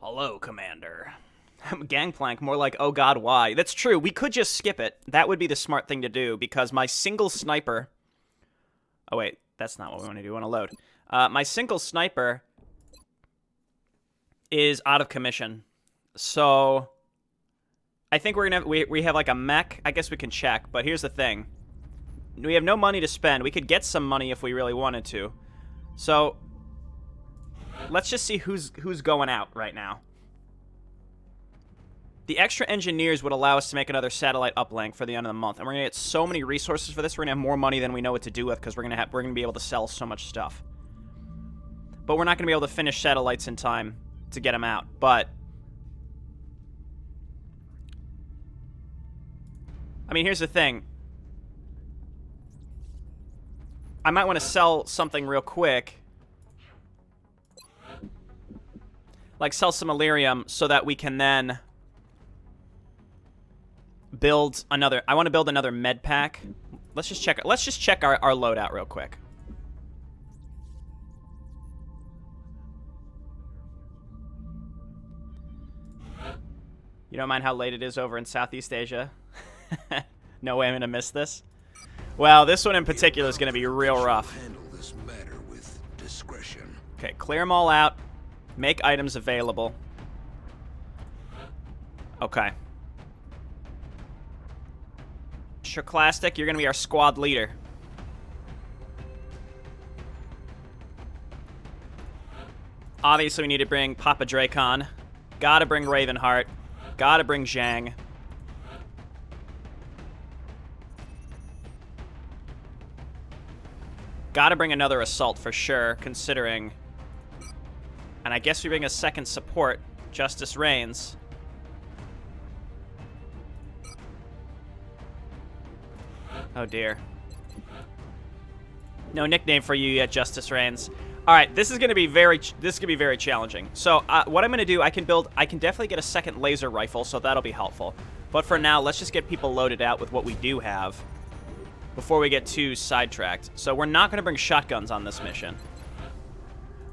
Hello, Commander. Gangplank, more like, oh god, why? That's true, we could just skip it. That would be the smart thing to do, because my single sniper... Oh wait, that's not what we want to do, we want to load. My single sniper is out of commission. So... I think we're gonna have, we have like a mech. I guess we can check, but here's the thing. We have no money to spend. We could get some money if we really wanted to. So... let's just see who's going out right now. The extra engineers would allow us to make another satellite uplink for the end of the month, and we're gonna get so many resources for this. We're gonna have more money than we know what to do with because we're gonna be able to sell so much stuff. But we're not gonna be able to finish satellites in time to get them out. But I mean, here's the thing. I might want to sell something real quick. Like, sell some Illyrium so that we can then build another... I want to build another med pack. Let's just check our loadout real quick. You don't mind how late it is over in Southeast Asia? No way I'm going to miss this. Well, this one in particular is going to be real rough. Handle this matter with discretion. Okay, clear them all out. Make items available. Okay. Shirklastic, you're going to be our squad leader. Obviously, we need to bring Papa Dracon. Gotta bring Ravenheart. Gotta bring Zhang. Gotta bring another assault for sure, considering... And I guess we bring a second support, Justice Reigns. Oh dear. No nickname for you yet, Justice Reigns. All right, this is going to be very challenging. So what I'm going to do, I can definitely get a second laser rifle, so that'll be helpful. But for now, let's just get people loaded out with what we do have before we get too sidetracked. So we're not going to bring shotguns on this mission.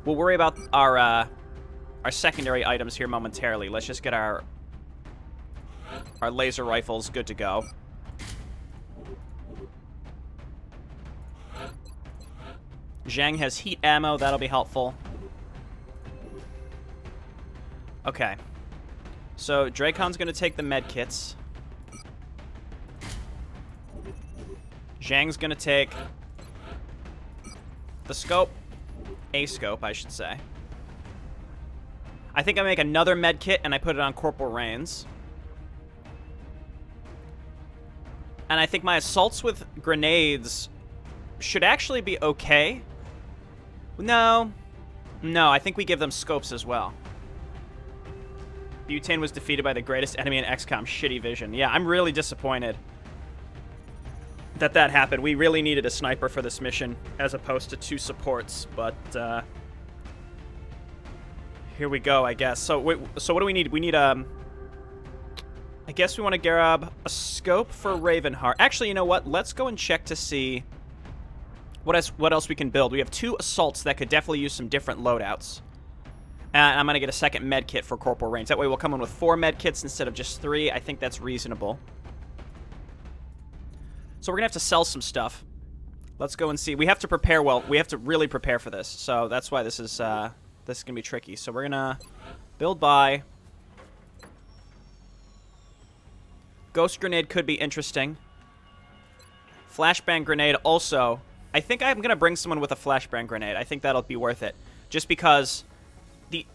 We'll worry about our secondary items here momentarily. Let's just get our laser rifles good to go. Zhang has heat ammo. That'll be helpful. Okay. So Dracon's going to take the med kits. Zhang's going to take the scope. A scope, I should say. I think I make another med kit and I put it on Corporal Reigns. And I think my assaults with grenades should actually be okay. No, I think we give them scopes as well. Butane was defeated by the greatest enemy in XCOM, shitty vision. Yeah, I'm really disappointed that happened. We really needed a sniper for this mission as opposed to 2 supports, but here we go, I guess. So what do we need? We need I guess we want to grab a scope for Ravenheart. Actually, you know what? Let's go and check to see what else we can build. We have 2 assaults that could definitely use some different loadouts. And I'm going to get a second med kit for Corporal Reigns. That way we'll come in with 4 med kits instead of just 3. I think that's reasonable. So we're going to have to sell some stuff. Let's go and see. We have to prepare well. We have to really prepare for this. So that's why this is going to be tricky. So we're going to build by. Ghost Grenade could be interesting. Flashbang Grenade also. I think I'm going to bring someone with a Flashbang Grenade. I think that'll be worth it. Just because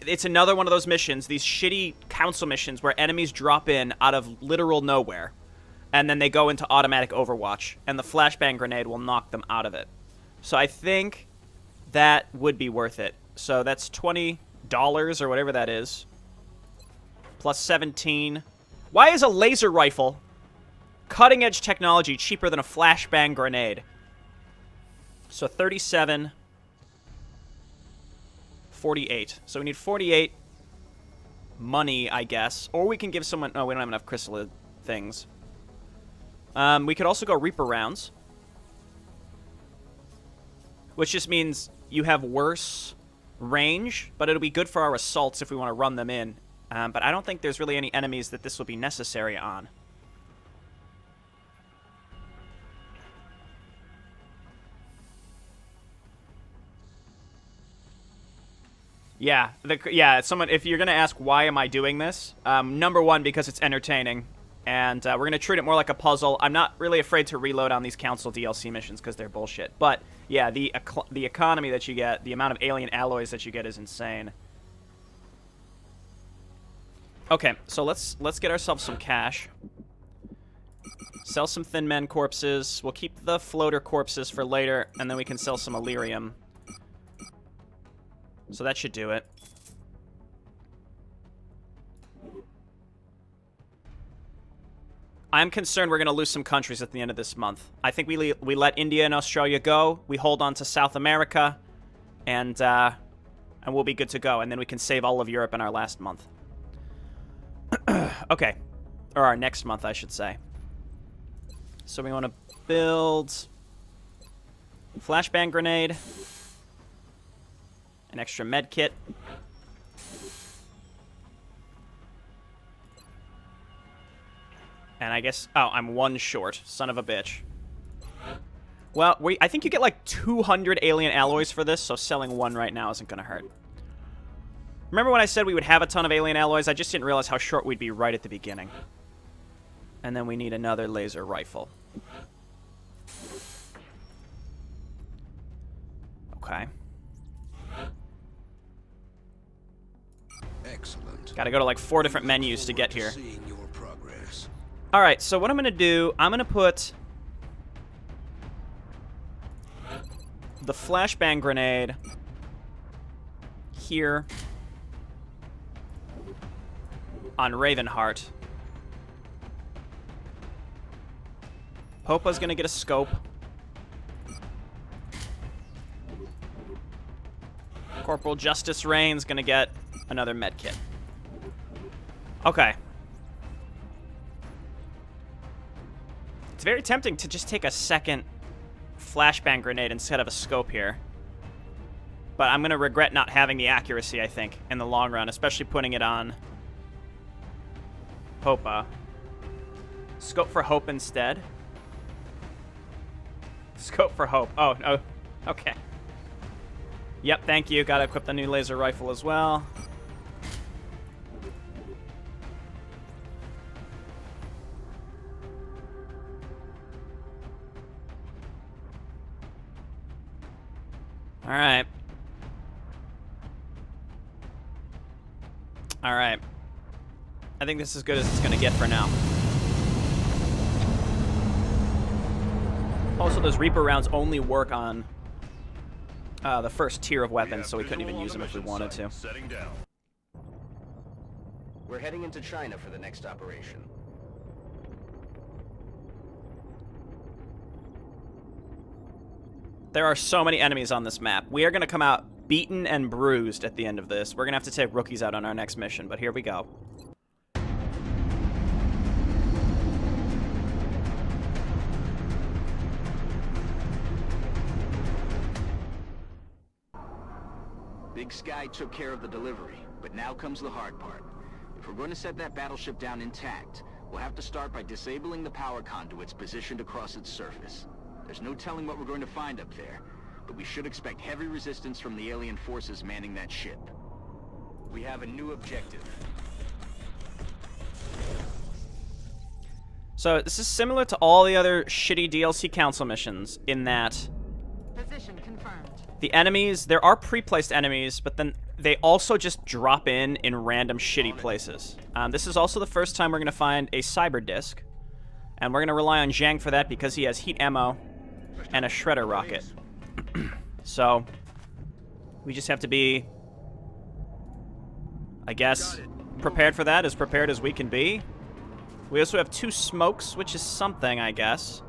it's another one of those missions, these shitty council missions where enemies drop in out of literal nowhere. And then they go into automatic overwatch, and the flashbang grenade will knock them out of it. So I think that would be worth it. So that's $20 or whatever that is. Plus 17. Why is a laser rifle, cutting-edge technology, cheaper than a flashbang grenade? So 37. 48. So we need 48 money, I guess. Or we can give someone... Oh, we don't have enough crystal things. We could also go Reaper rounds. Which just means you have worse range, but it'll be good for our assaults if we want to run them in But I don't think there's really any enemies that this will be necessary on. Yeah, someone. If you're gonna ask why am I doing this, number one, because it's entertaining, and we're gonna treat it more like a puzzle. I'm not really afraid to reload on these council DLC missions because they're bullshit. But yeah, the economy that you get, the amount of alien alloys that you get is insane. Okay, so let's get ourselves some cash. Sell some Thin Men corpses. We'll keep the floater corpses for later, and then we can sell some Illyrium. So that should do it. I'm concerned we're going to lose some countries at the end of this month. I think we let India and Australia go. We hold on to South America, and we'll be good to go. And then we can save all of Europe in our last month. Okay. Or our next month, I should say. So we want to build flashbang grenade. An extra med kit. And I guess... Oh, I'm one short. Son of a bitch. Well, I think you get like 200 alien alloys for this, so selling one right now isn't going to hurt. Remember when I said we would have a ton of alien alloys? I just didn't realize how short we'd be right at the beginning. And then we need another laser rifle. Okay. Excellent. Gotta go to like 4 different menus to get here. Alright, so what I'm gonna do, I'm gonna put the flashbang grenade here on Ravenheart. Popa's gonna get a scope. Corporal Justice Rain's gonna get another medkit. Okay. It's very tempting to just take a second flashbang grenade instead of a scope here. But I'm going to regret not having the accuracy, I think, in the long run, especially putting it on Popa. Scope for Hope instead. Scope for Hope. Oh, no. Okay. Yep, thank you. Gotta equip the new laser rifle as well. Alright. Alright. I think this is as good as it's gonna get for now. Also, those Reaper rounds only work on the first tier of weapons, so we couldn't even use them if we wanted to. Setting down. We're heading into China for the next operation. There are so many enemies on this map. We are going to come out beaten and bruised at the end of this. We're going to have to take rookies out on our next mission, but here we go. Big Sky took care of the delivery, but now comes the hard part. If we're going to set that battleship down intact, we'll have to start by disabling the power conduits positioned across its surface. There's no telling what we're going to find up there, but we should expect heavy resistance from the alien forces manning that ship. We have a new objective. So this is similar to all the other shitty DLC council missions in that Position confirmed. the enemies, there are pre-placed enemies, but then they also just drop in random shitty places. This is also the first time we're going to find a cyber disc, and we're going to rely on Zhang for that because he has heat ammo and a shredder rocket. So we just have to be, I guess, prepared for that, as prepared as we can be. We also have 2 smokes, which is something, I guess.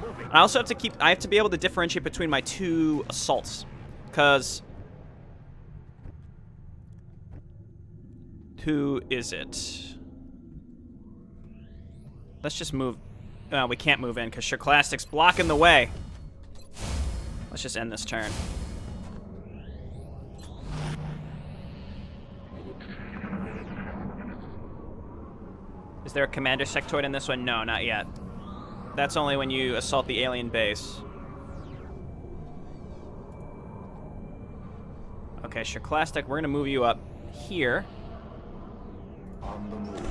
And I also have to I have to be able to differentiate between my 2 assaults, because who is it? Let's just move. We can't move in because Shirklastic's blocking the way. Let's just end this turn. there a commander sectoid in this one? No, not yet. That's only when you assault the alien base. Okay, Shirklastic, we're gonna move you up here. On the move.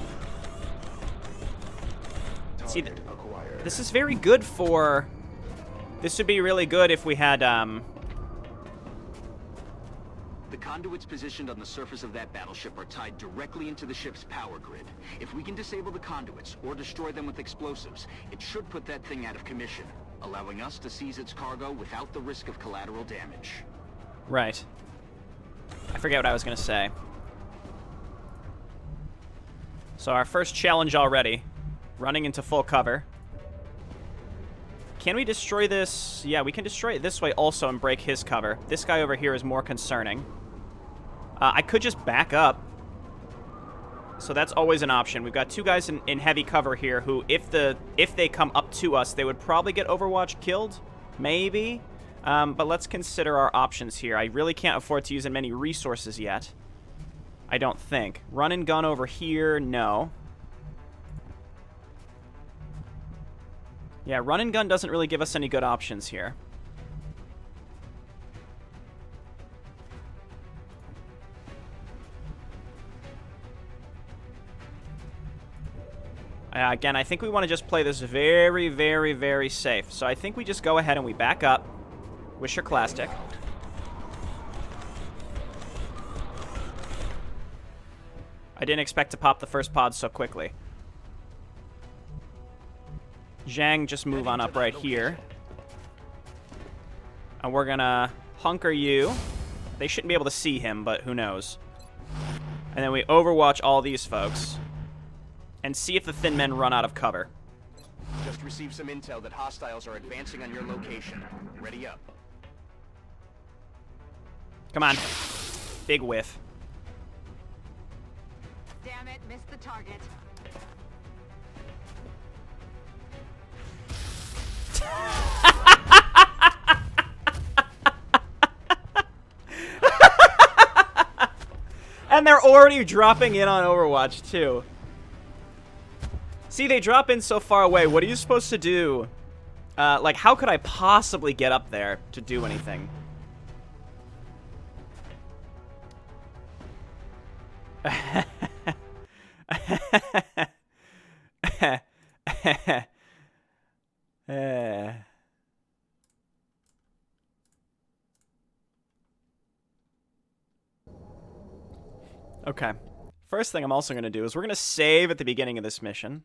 See, Target acquired. this is very good for... This would be really good if we had, The conduits positioned on the surface of that battleship are tied directly into the ship's power grid. If we can disable the conduits or destroy them with explosives, it should put that thing out of commission, allowing us to seize its cargo without the risk of collateral damage. Right. I forget what I was gonna say. So our first challenge already. Running into full cover. Can we destroy this? Yeah, we can destroy it this way also and break his cover. This guy over here is more concerning. I could just back up. So that's always an option. We've got two guys in heavy cover here who, if they come up to us, they would probably get Overwatch killed. Maybe. But let's consider our options here. I really can't afford to use as many resources yet. I don't think. Run and gun over here, no. Yeah, run and gun doesn't really give us any good options here. Again, I think we want to just play this very, very, very safe. So I think we just go ahead and we back up with Shirklastic. I didn't expect to pop the first pod so quickly. Zhang, just move on up right here. And we're gonna hunker you. They shouldn't be able to see him, but who knows. And then we overwatch all these folks. And see if the thin men run out of cover. Just received some intel that hostiles are advancing on your location. Ready up. Come on. Big whiff. Damn it, missed the target. And they're already dropping in on Overwatch, too. See, they drop in so far away. What are you supposed to do? Like, how could I possibly get up there to do anything? Okay. First thing I'm also going to do is we're going to save at the beginning of this mission.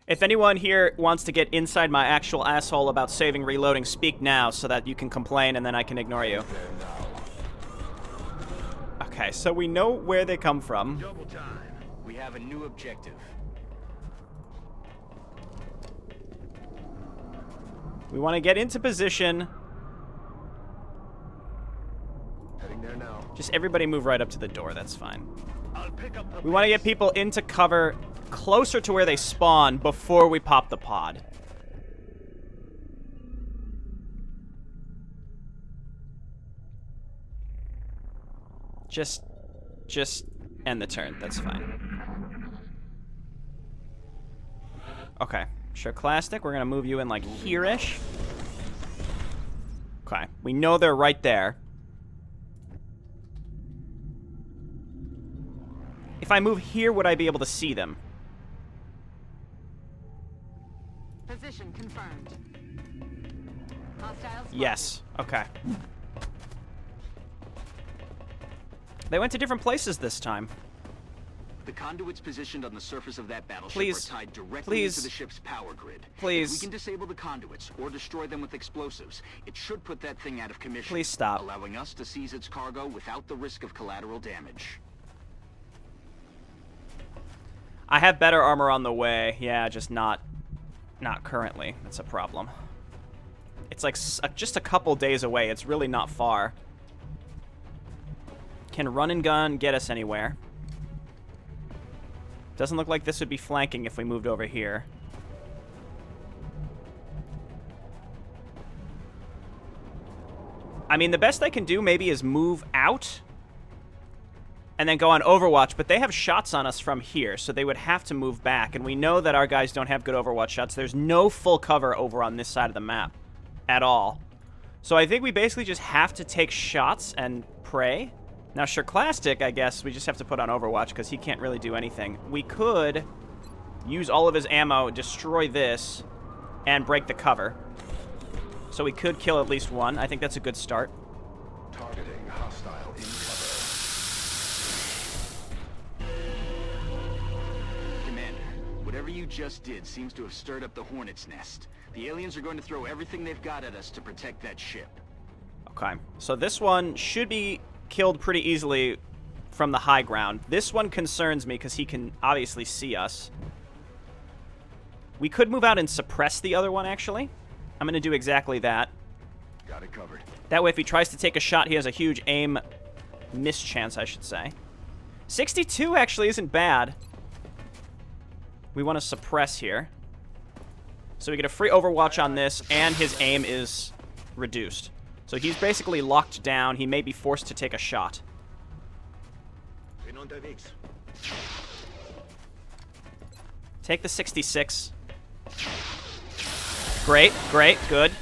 If anyone here wants to get inside my actual asshole about saving reloading, speak now so that you can complain and then I can ignore you. Okay, so we know where they come from. Double time. We have a new objective. We want to get into position. Heading there now. Just everybody move right up to the door, that's fine. I'll pick up the We want to get people into cover closer to where they spawn before we pop the pod. Just end the turn, that's fine. Okay, Shirklastic, we're gonna move you in like here-ish. Okay, we know they're right there. If I move here, would I be able to see them? Position confirmed. Hostiles spotted. Yes. Okay. They went to different places this time. The conduits positioned on the surface of that battleship Please. are tied directly into Please. the ship's power grid. Please. If we can disable the conduits or destroy them with explosives, it should put that thing out of commission. Please stop. Allowing us to seize its cargo without the risk of collateral damage. I have better armor on the way. Yeah, just not currently. That's a problem. It's like just a couple days away. It's really not far. Can run and gun get us anywhere? Doesn't look like this would be flanking if we moved over here. I mean, the best I can do maybe is move out and then go on Overwatch, but they have shots on us from here, so they would have to move back, and we know that our guys don't have good Overwatch shots. There's no full cover over on this side of the map at all. So I think we basically just have to take shots and pray. Now, Sherclastic, I guess, we just have to put on Overwatch because he can't really do anything. We could use all of his ammo, destroy this, and break the cover. So we could kill at least one. I think that's a good start. Targeting hostile in cover. Commander, whatever you just did seems to have stirred up the Hornet's nest. The aliens are going to throw everything they've got at us to protect that ship. Okay, so this one should be killed pretty easily from the high ground. This one concerns me because he can obviously see us. We could move out and suppress the other one, actually. I'm going to do exactly that. Got it covered. That way, if he tries to take a shot, he has a huge aim miss chance, I should say. 62 actually isn't bad. We want to suppress here. So we get a free Overwatch on this, and his aim is reduced. So he's basically locked down. He may be forced to take a shot. Take the 66. Great, great, good.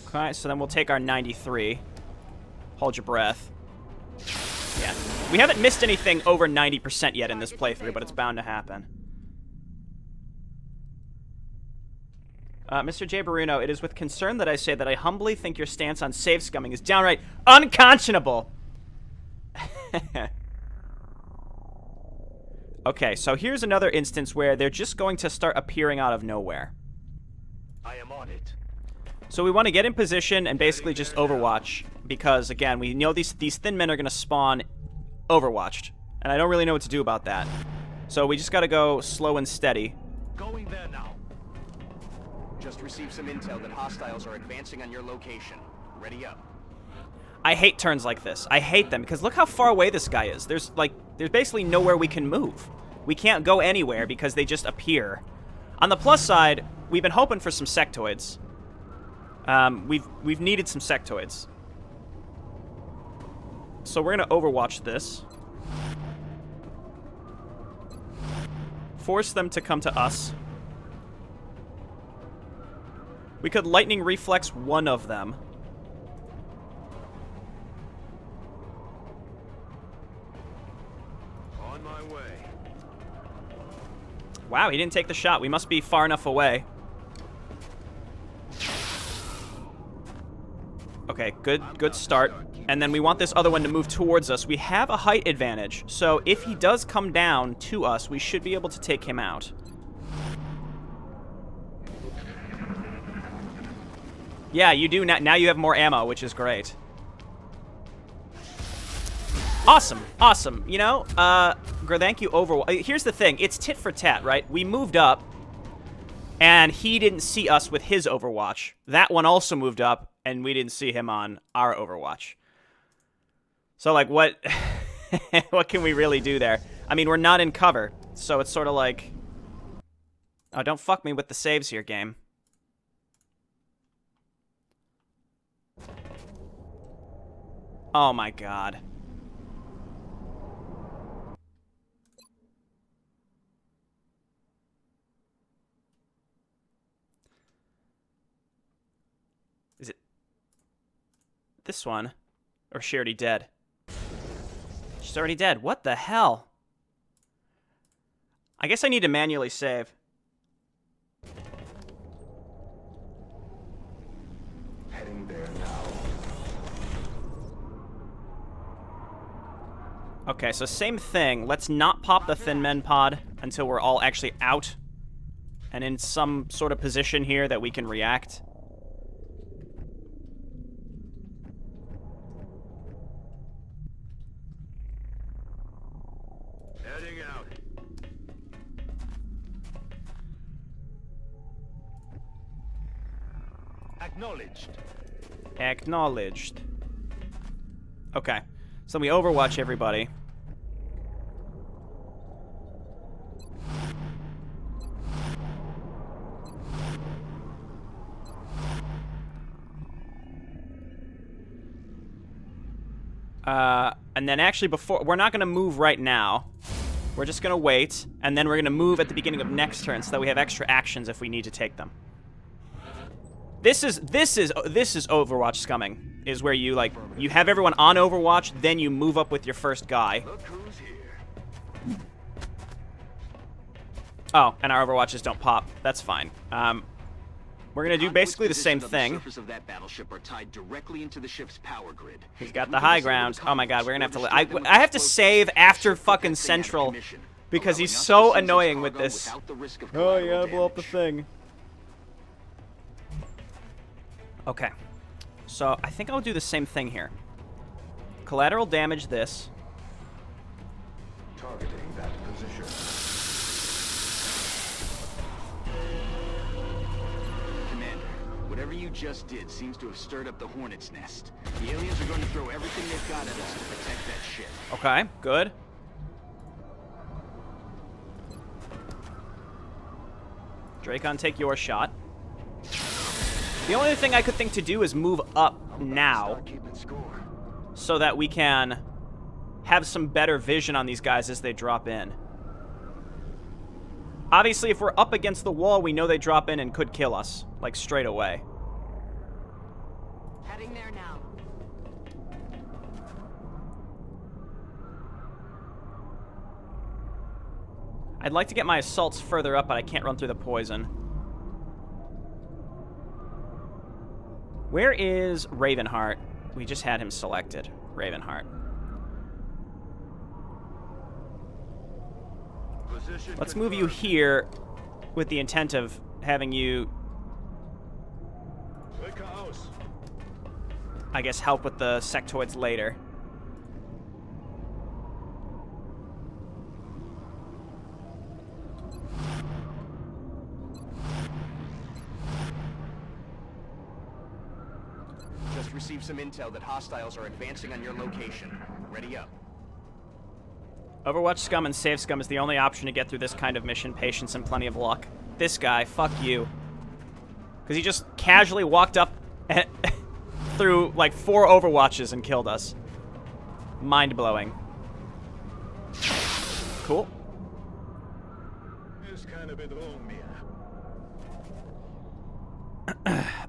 Okay, so then we'll take our 93. Hold your breath. Yeah. We haven't missed anything over 90% yet in this playthrough, but it's bound to happen. Mr. Jayborino, it is with concern that I say that I humbly think your stance on save scumming is downright unconscionable. Okay, so here's another instance where they're just going to start appearing out of nowhere. I am on it. So we want to get in position and basically just Overwatch, because, again, we know these thin men are going to spawn Overwatched, and I don't really know what to do about that. So we just got to go slow and steady. Going there now. Just received some intel that hostiles are advancing on your location. Ready up. I hate turns like this. I hate them, because look how far away this guy is. There's basically nowhere we can move. We can't go anywhere because they just appear. On the plus side, we've been hoping for some sectoids. We've needed some sectoids. So we're going to Overwatch this. Force them to come to us. We could lightning reflex one of them. On my way. Wow, he didn't take the shot. We must be far enough away. Okay, good start. And then we want this other one to move towards us. We have a height advantage, so if he does come down to us, we should be able to take him out. Yeah, you do. Now you have more ammo, which is great. Awesome, awesome. You know, thank you, Overwatch. Here's the thing. It's tit for tat, right? We moved up, and he didn't see us with his Overwatch. That one also moved up, and we didn't see him on our Overwatch. So, like, what what can we really do there? I mean, we're not in cover, so it's sort of like... Oh, don't fuck me with the saves here, game. Oh my god. Is it this one? Or is she already dead? She's already dead. What the hell? I guess I need to manually save. Heading there now. Okay, so same thing. Let's not pop the Thin Men pod until we're all actually out and in some sort of position here that we can react. Heading out. Acknowledged. Acknowledged. Okay. So we Overwatch everybody. And then actually we're not going to move right now. We're just going to wait, and then we're going to move at the beginning of next turn so that we have extra actions if we need to take them. This is Overwatch scumming, is where you have everyone on Overwatch, then you move up with your first guy. Look who's here. Oh, and our Overwatches don't pop. That's fine. We're gonna do basically the same thing. The surface of that battleship are tied directly into the ship's power grid. He's got the high ground. Oh my god, we're gonna have to. I have to save after fucking Central because he's so annoying with this. Oh, you gotta blow up the thing. Okay, so I think I'll do the same thing here. Collateral damage this. Targeting that position. Commander, whatever you just did seems to have stirred up the hornet's nest. The aliens are going to throw everything they've got at us to protect that ship. Okay, good. Dracon, take your shot. The only thing I could think to do is move up now Start keeping score. so that we can have some better vision on these guys as they drop in. Obviously, if we're up against the wall, we know they drop in and could kill us, like, straight away. Heading there now. I'd like to get my assaults further up, but I can't run through the poison. Where is Ravenheart? We just had him selected. Ravenheart. Position Let's move you here with the intent of having you, I guess, help with the sectoids later. Just received some intel that hostiles are advancing on your location. Ready up. Overwatch scum and save scum is the only option to get through this kind of mission. Patience and plenty of luck. This guy, fuck you. Because he just casually walked up through like 4 Overwatches and killed us. Mind-blowing. Cool. This kind of bedroom,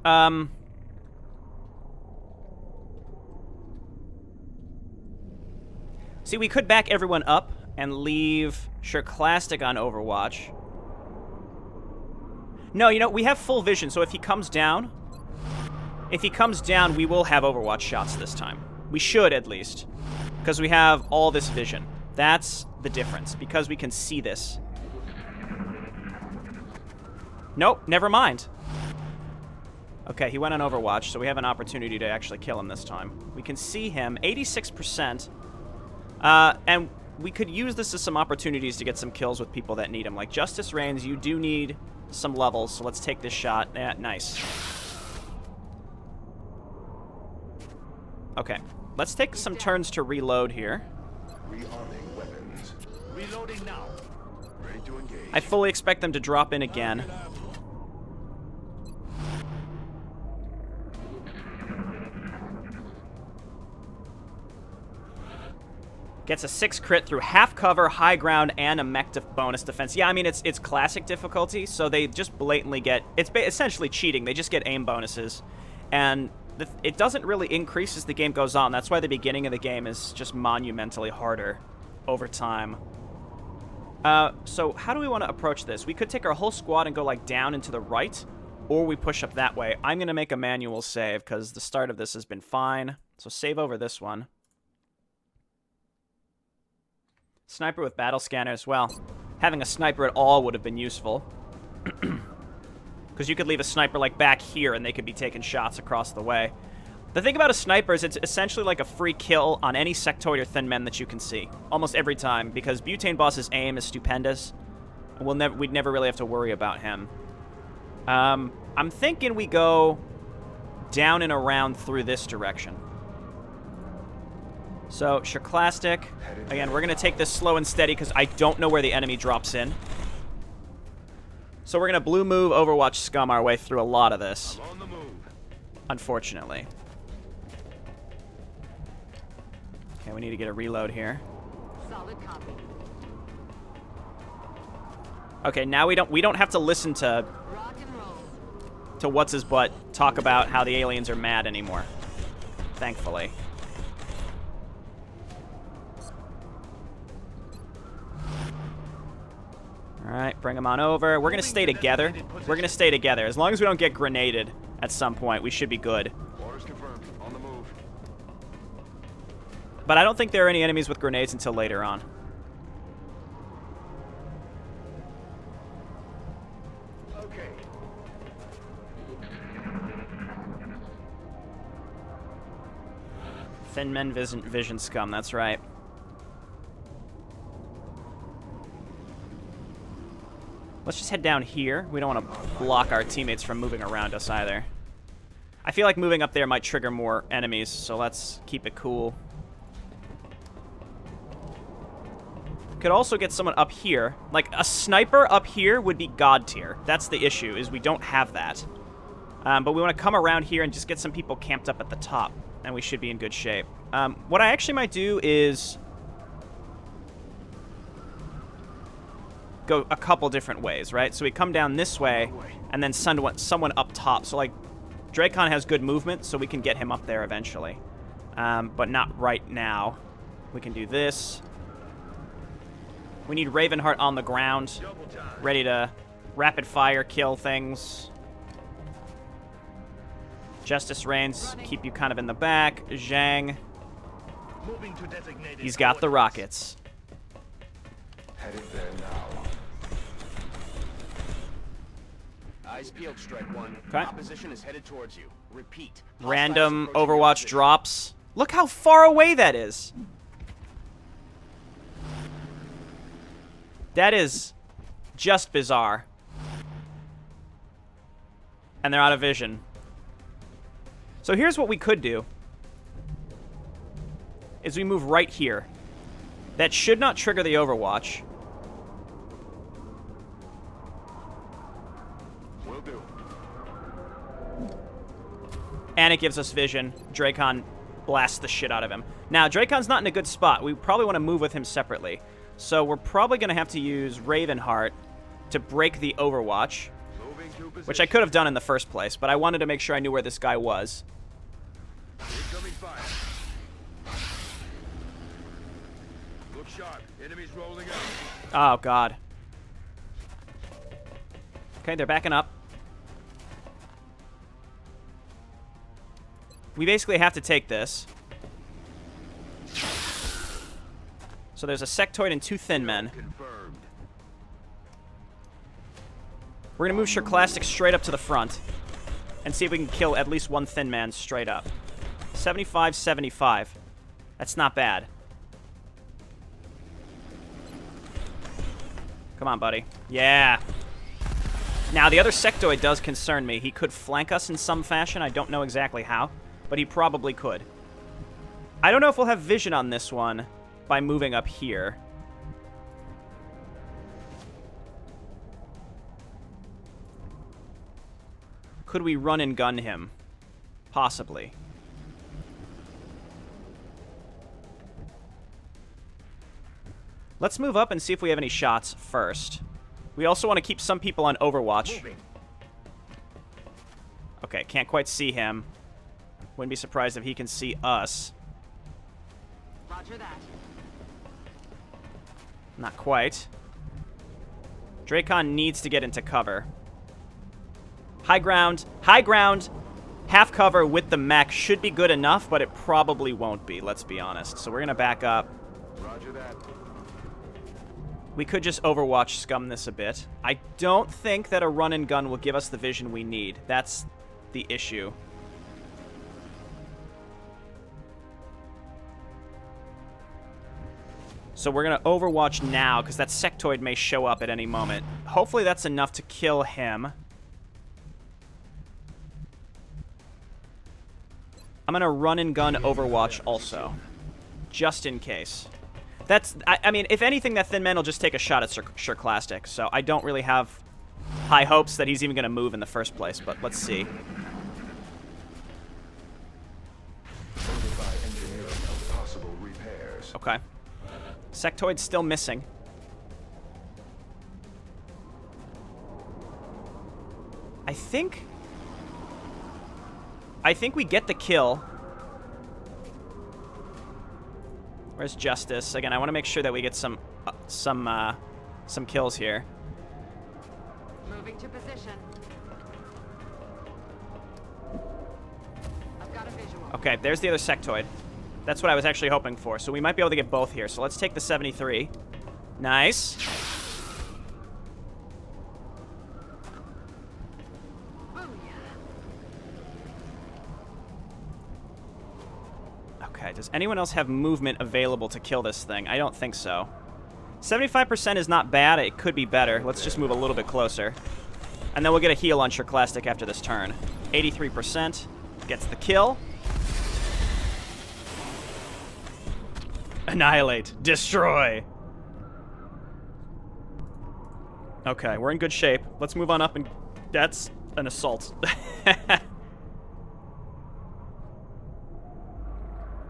Mia. See, we could back everyone up and leave Shirklastic on Overwatch. No, you know, we have full vision, so if he comes down, we will have Overwatch shots this time. We should, at least. Because we have all this vision. That's the difference, because we can see this. Nope, never mind. Okay, he went on Overwatch, so we have an opportunity to actually kill him this time. We can see him, 86%. And we could use this as some opportunities to get some kills with people that need them. Like Justice Reigns, you do need some levels, so let's take this shot. Yeah, nice. Okay, let's take some turns to reload here. Rearming weapons. Reloading now. Ready to engage. I fully expect them to drop in again. Gets a 6 crit through half cover, high ground, and a mech bonus defense. Yeah, I mean, it's classic difficulty, so they just blatantly get... It's essentially cheating. They just get aim bonuses. And it doesn't really increase as the game goes on. That's why the beginning of the game is just monumentally harder over time. So how do we want to approach this? We could take our whole squad and go, like, down and to the right, or we push up that way. I'm going to make a manual save, because the start of this has been fine. So save over this one. Sniper with battle scanner as well. Having a sniper at all would have been useful. Because you could leave a sniper like back here and they could be taking shots across the way. The thing about a sniper is it's essentially like a free kill on any sectoid or thin men that you can see. Almost every time, because Butane Boss's aim is stupendous. And we'd never really have to worry about him. I'm thinking we go down and around through this direction. So, Shirklastic. Again, we're going to take this slow and steady because I don't know where the enemy drops in. So we're going to blue move, Overwatch scum our way through a lot of this. On the move. Unfortunately. Okay, we need to get a reload here. Solid copy. Okay, now we don't have to listen to Rock and roll. what's his butt talk about how the aliens are mad anymore. Thankfully. Alright, bring them on over. We're gonna stay together. We're gonna stay together. As long as we don't get grenaded at some point, we should be good. Orders confirmed. On the move. But I don't think there are any enemies with grenades until later on. Okay. Thin men vision scum, that's right. Let's just head down here. We don't want to block our teammates from moving around us either. I feel like moving up there might trigger more enemies, so let's keep it cool. Could also get someone up here. Like, a sniper up here would be god tier. That's the issue, is we don't have that. But we want to come around here and just get some people camped up at the top, and we should be in good shape. What I actually might do is go a couple different ways, right? So we come down this way, and then someone up top. So, like, Dracon has good movement, so we can get him up there eventually. But not right now. We can do this. We need Ravenheart on the ground, ready to rapid fire kill things. Justice Reigns, keep you kind of in the back. Zhang, Moving to designated he's got the rockets. Headed there now. Eyes peeled, Strike One. Okay. Opposition is headed towards you. Repeat. Random Hostiles approaching your Overwatch position. drops. Look how far away that is. That is just bizarre. And they're out of vision. So here's what we could do. Is we move right here. That should not trigger the Overwatch. Will do. And it gives us vision. Dracon blasts the shit out of him. Now, Dracon's not in a good spot. We probably want to move with him separately. So we're probably going to have to use Ravenheart to break the Overwatch, Moving to position. which I could have done in the first place, but I wanted to make sure I knew where this guy was. Incoming fire. Look sharp. Enemies rolling out. Oh, God. Okay, they're backing up. We basically have to take this. So there's a sectoid and 2 thin men. Confirmed. We're going to move Sherclastic straight up to the front and see if we can kill at least 1 thin man straight up. 75-75. That's not bad. Come on, buddy. Yeah. Now, the other sectoid does concern me. He could flank us in some fashion. I don't know exactly how, but he probably could. I don't know if we'll have vision on this one by moving up here. Could we run and gun him? Possibly. Let's move up and see if we have any shots first. We also want to keep some people on Overwatch. Moving. Okay, can't quite see him. Wouldn't be surprised if he can see us. Roger that. Not quite. Dracon needs to get into cover. High ground. High ground. Half cover with the mech should be good enough, but it probably won't be, let's be honest. So we're going to back up. Roger that. We could just Overwatch scum this a bit. I don't think that a run and gun will give us the vision we need. That's the issue. So we're going to Overwatch now, because that sectoid may show up at any moment. Hopefully that's enough to kill him. I'm going to run and gun Overwatch also, just in case. That's, I mean, if anything, that thin man will just take a shot at Sherclastic, so I don't really have high hopes that he's even going to move in the first place, but let's see. Notify engineering of possible repair. Thanks. Okay. Sectoid's still missing. I think we get the kill. Where's Justice? Again, I want to make sure that we get some kills here. Moving to position. I've got a visual. Okay, there's the other sectoid. That's what I was actually hoping for. So we might be able to get both here. So let's take the 73. Nice. Okay, does anyone else have movement available to kill this thing? I don't think so. 75% is not bad. It could be better. Let's just move a little bit closer. And then we'll get a heal on Shurclastic after this turn. 83% gets the kill. Annihilate. Destroy. Okay, we're in good shape. Let's move on up, and that's an assault.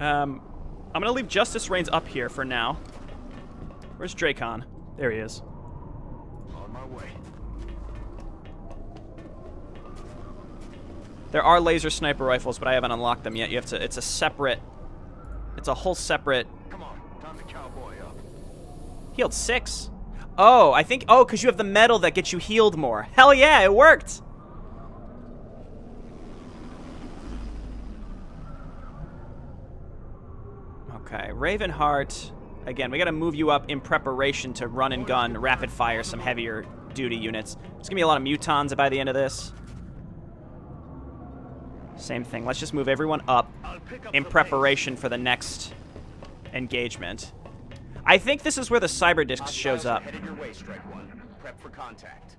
I'm gonna leave Justice Reigns up here for now. Where's Dracon? There he is. On my way. There are laser sniper rifles, but I haven't unlocked them yet. You have to. It's a whole separate. Come on, time to cowboy up. Healed 6. Oh, I think. Oh, because you have the metal that gets you healed more. Hell yeah, it worked. Okay, Ravenheart. Again, we got to move you up in preparation to run and gun, rapid fire some heavier duty units. There's gonna be a lot of mutons by the end of this. Same thing. Let's just move everyone up in preparation for the next engagement. I think this is where the cyber disc shows up. Headed your way, Strike One. Prep for contact.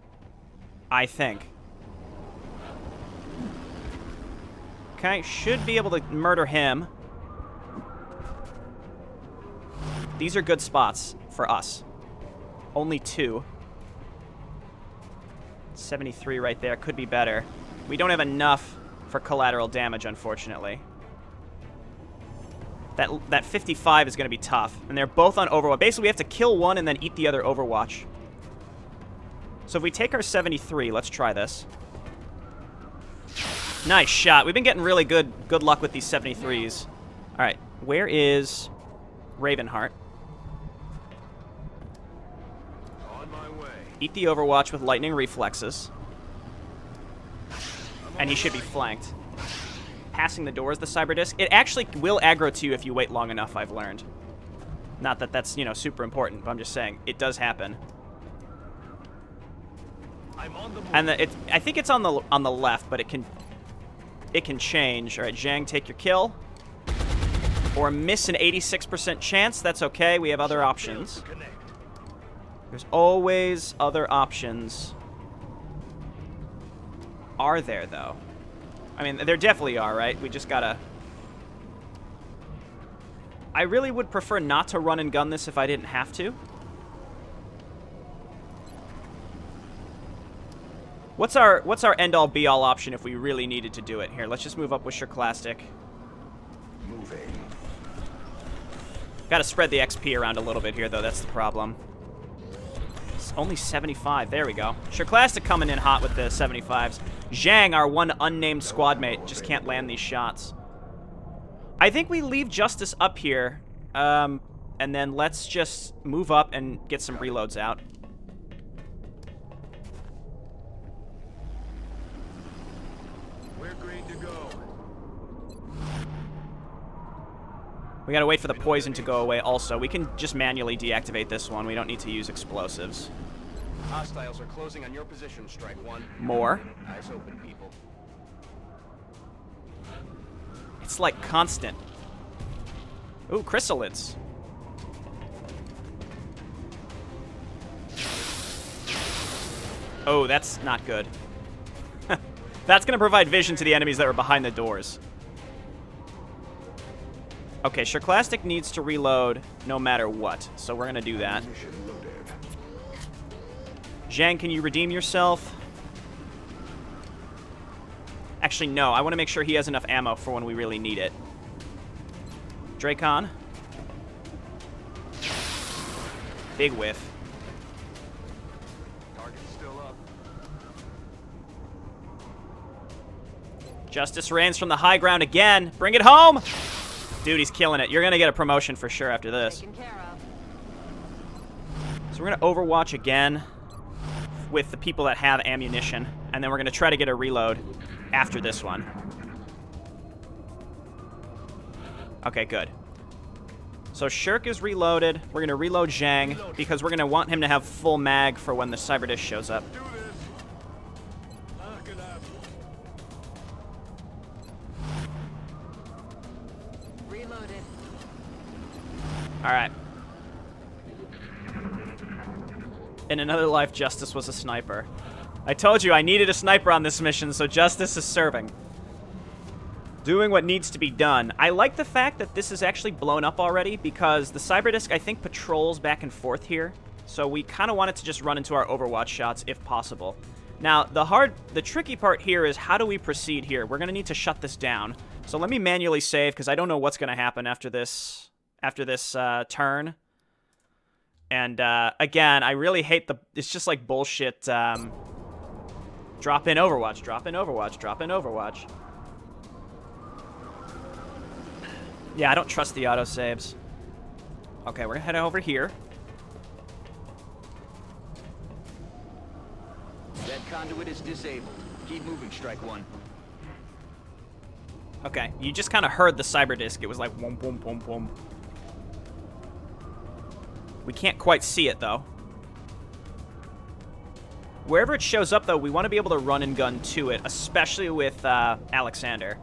I think. Okay, should be able to murder him. These are good spots for us. Only 2. 73 right there. Could be better. We don't have enough for collateral damage, unfortunately. That 55 is going to be tough. And they're both on Overwatch. Basically, we have to kill one and then eat the other Overwatch. So if we take our 73, let's try this. Nice shot. We've been getting really good luck with these 73s. All right, where is Ravenheart? On my way. Eat the Overwatch with lightning reflexes. And he should be flanked. Passing the door is the cyber disc. It actually will aggro to you if you wait long enough, I've learned. Not that that's, you know, super important, but I'm just saying, it does happen. I'm on the move. And I think it's on the left, but it can change. All right, Zhang, take your kill. Or miss an 86% chance. That's okay. We have other options. Connect. There's always other options. Are there, though? I mean, there definitely are, right? We just gotta... I really would prefer not to run and gun this if I didn't have to. What's our end-all be-all option if we really needed to do it? Here, let's just move up with Shurclastic. Moving. Gotta spread the XP around a little bit here, though. That's the problem. It's only 75. There we go. Shurclastic coming in hot with the 75s. Zhang, our one unnamed squad mate, just can't land these shots. I think we leave Justice up here, and then let's just move up and get some reloads out. We're green to go. We gotta wait for the poison to go away also. We can just manually deactivate this one. We don't need to use explosives. Hostiles are closing on your position, Strike One. More. Eyes open, people. It's like constant. Ooh, chrysalids. Oh, that's not good. That's gonna provide vision to the enemies that are behind the doors. Okay, Shurclastic needs to reload no matter what, so we're gonna do that. Mission loaded. Zhang, can you redeem yourself? Actually, no. I want to make sure he has enough ammo for when we really need it. Dracon. big whiff. Target's still up. Justice reigns from the high ground again. Bring it home! Dude, he's killing it. You're going to get a promotion for sure after this. Taken care of. So we're going to overwatch again with the people that have ammunition. And then we're going to try to get a reload after this one. Okay, good. So Shirk is reloaded. We're going to reload Zhang because we're going to want him to have full mag for when the Cyber Disc shows up. Do this. Knock it out. Reloaded. All right. In another life, Justice was a sniper. I told you I needed a sniper on this mission, so Justice is serving. Doing what needs to be done. I like the fact that this is actually blown up already because the Cyber Disc, I think, patrols back and forth here. So we kind of want it to just run into our Overwatch shots if possible. Now, the tricky part here is how do we proceed here? We're going to need to shut this down. So let me manually save because I don't know what's going to happen after this turn. And again, I really hate it's just like bullshit. Drop in Overwatch, drop in Overwatch, drop in Overwatch. Yeah, I don't trust the autosaves. Okay, we're gonna head over here. That conduit is disabled. Keep moving, Strike One. Okay, you just kind of heard the Cyber Disc. It was like whoom, boom, boom, boom. We can't quite see it, though. Wherever it shows up, though, we want to be able to run and gun to it, especially with Alexander.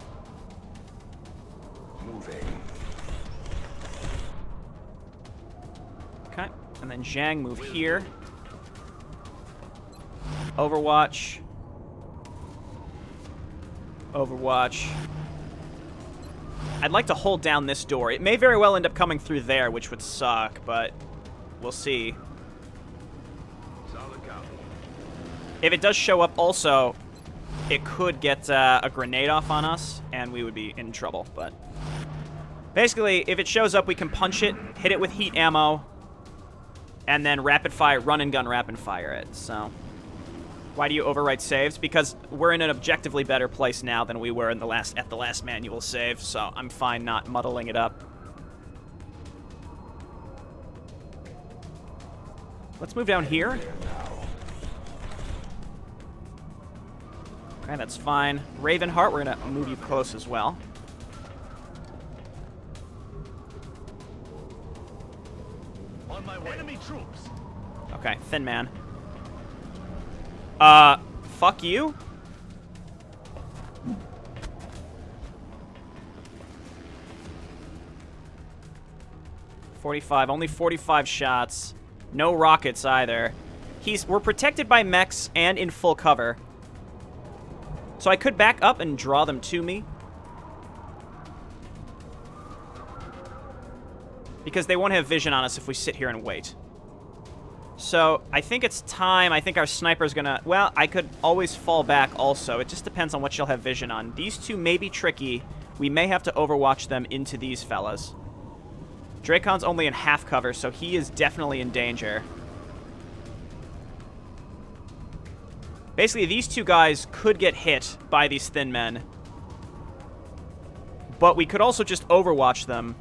Moving. Okay, and then Zhang move here. Overwatch. Overwatch. I'd like to hold down this door. It may very well end up coming through there, which would suck, but we'll see. Solid copy. If it does show up also, it could get a grenade off on us, and we would be in trouble, but... Basically, if it shows up, we can punch it, hit it with heat ammo, and then rapid fire, run and gun rapid fire it, so... Why do you overwrite saves? Because we're in an objectively better place now than we were in at the last manual save, so I'm fine not muddling it up. Let's move down here. Okay, that's fine. Ravenheart, we're gonna move you close as well. On my way. Enemy troops. Okay, Thin Man. Fuck you? .45, only 45 shots. No rockets either. We're protected by mechs and in full cover. So I could back up and draw them to me. Because they won't have vision on us if we sit here and wait. So, I think it's time. I think our sniper's gonna... Well, I could always fall back also. It just depends on what she'll have vision on. These two may be tricky. We may have to overwatch them into these fellas. Dracon's only in half cover, so he is definitely in danger. Basically, these two guys could get hit by these thin men. But we could also just overwatch them.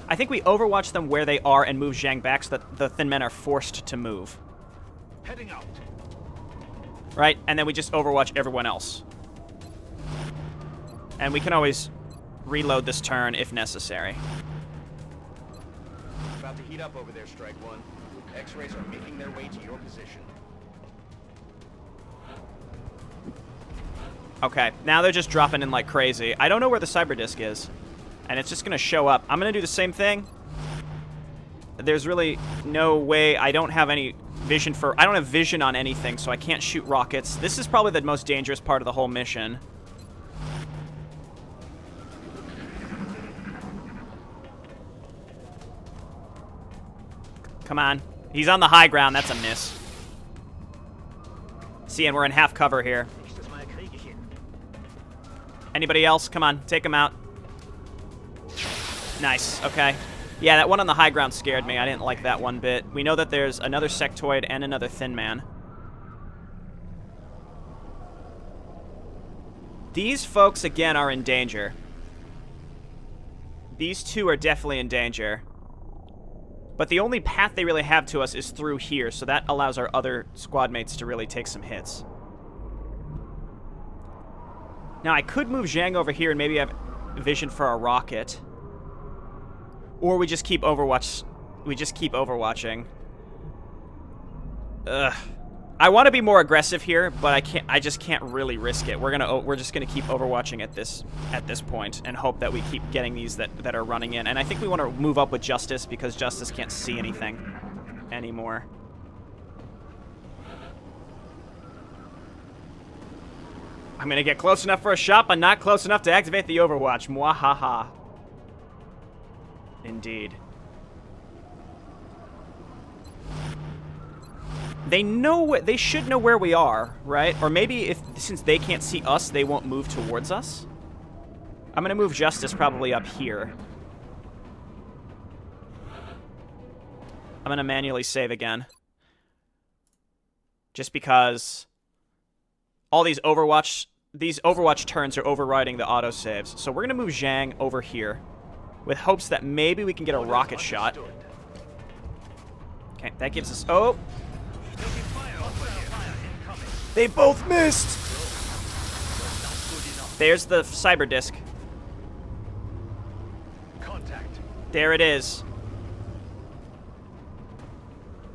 I think we overwatch them where they are and move Zhang back so that the thin men are forced to move. Heading out. Right? And then we just overwatch everyone else. And we can always reload this turn if necessary. About to heat up over there, Strike One. X-rays are making their way to your position. Okay, now they're just dropping in like crazy. I don't know where the Cyber Disc is. And it's just going to show up. I'm going to do the same thing. There's really no way. I don't have any vision for... I don't have vision on anything, so I can't shoot rockets. This is probably the most dangerous part of the whole mission. Come on. He's on the high ground. That's a miss. See, and we're in half cover here. Anybody else? Come on. Take him out. Nice, okay. Yeah, that one on the high ground scared me. I didn't like that one bit. We know that there's another sectoid and another thin man. These folks, again, are in danger. These two are definitely in danger. But the only path they really have to us is through here, so that allows our other squad mates to really take some hits. Now, I could move Zhang over here and maybe have vision for a rocket. Or we just keep Overwatch. We just keep overwatching. Ugh. I want to be more aggressive here, but I can't. I just can't really risk it. We're just gonna keep overwatching at this point and hope that we keep getting these that are running in. And I think we want to move up with Justice because Justice can't see anything anymore. I'm gonna get close enough for a shot, but not close enough to activate the Overwatch. Mwahaha. Indeed. They should know where we are, right? Or maybe since they can't see us, they won't move towards us. I'm gonna move Justice probably up here. I'm gonna manually save again. Just because all these Overwatch turns are overriding the autosaves. So we're gonna move Zhang over here with hopes that maybe we can get a rocket shot. Okay, that gives us... Oh! They both missed! There's the cyber disc. Contact. There it is.